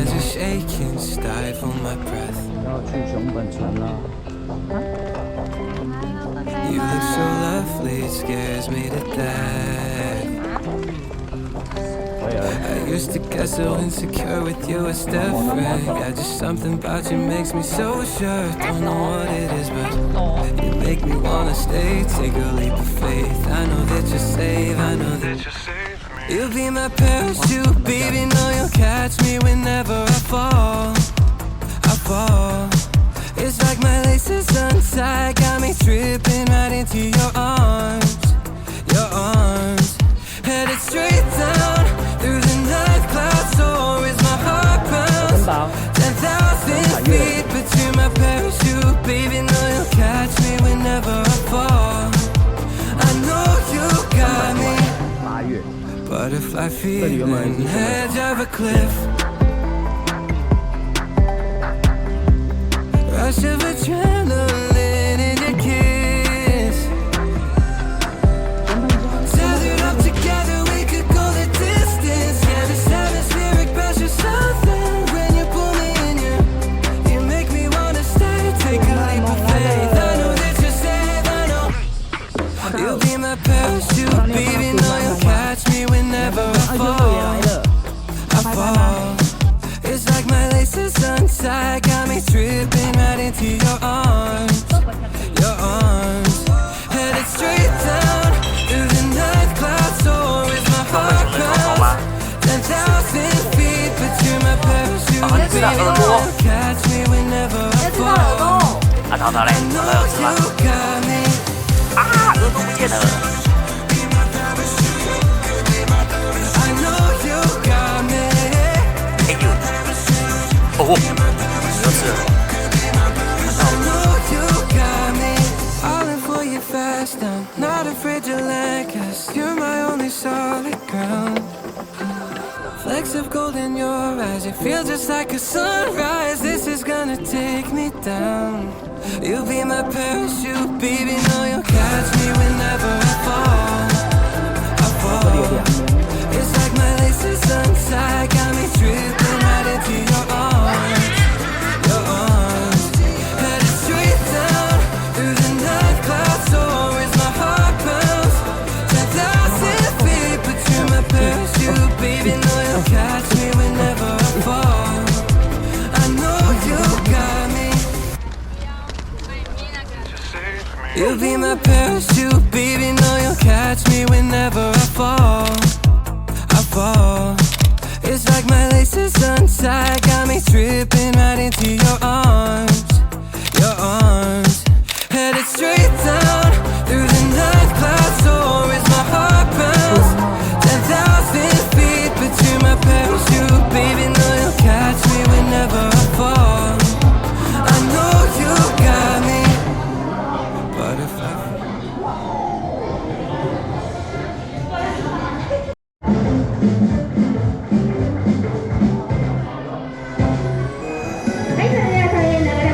hands are shaking, stifle my breath. 要去熊本城了。You look so lovely, it scares me to death. I used to get so insecure with you as different. Yeah, just something about you makes me so sure. Don't know what it is, but you make me wanna stay. Take a leap of faith. I know that you're safe, I know that you're safe. You'll be my parachute, baby, know you'll catch me whenever I fall. I fall. It's like my laces untied, got me tripping right into your arms. Your arms. Headed straight down through the night clouds, so is my heart pounds. 10,000 feet, but you're my parachute, baby, know you'll catch me whenever I fall. I know you got me. 8月。 Butterfly feeling, edge of a cliff. Rush of adrenaline in your kiss. Tethered up together, we could go the distance. Yeah, this atmospheric pressure, something when you pull me in you. You make me wanna stay, take a leap of faith. I know that you're safe, I know. You'll be my parachute, baby, know you'll catch me whenever I fall. I fall. It's like my laces untied, got me tripping right into your arms. Your arms. Headed straight down through the night clouds, so is my heart pounds. 10,000 feet, but you're my parachute, baby, you'll catch me whenever I fall. I know you got me. 啊，耳朵不见了。 I know you got me. 哎呦，哦，又是了。 I know you got me. Falling for you fast, I'm not afraid to land, 'cause you're my only solid ground. Flecks of gold in your eyes, you feel just like a sunrise. This is gonna take me down. You'll be my parachute, baby, know you'll catch me whenever I fall. I fall. It's like my laces untied, got me tripping right into your arms. Your arms. Headed straight down through the night clouds, so is my heart pounds. 10,000 feet, but you're my parachute, baby, know you'll catch me whenever I fall. I know you got me. You'll be my parachute, baby, know you'll catch me whenever I fall. I fall. It's like my laces untied, got me tripping right into your arms. Your arms. Headed straight down through the night clouds, so is my heart pounds. 10,000 feet, but you're my parachute, baby, know you'll catch me whenever I fall. I know you got me. Butterfly. はい、それでは開演流れ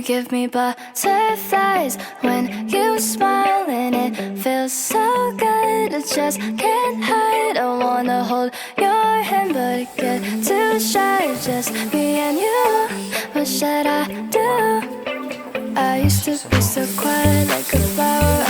give me butterflies when you smile, and it feels so good. I just can't hide. I wanna hold your hand, but I get too shy. Just me and you. What should I do? I used to be so quiet like a flower.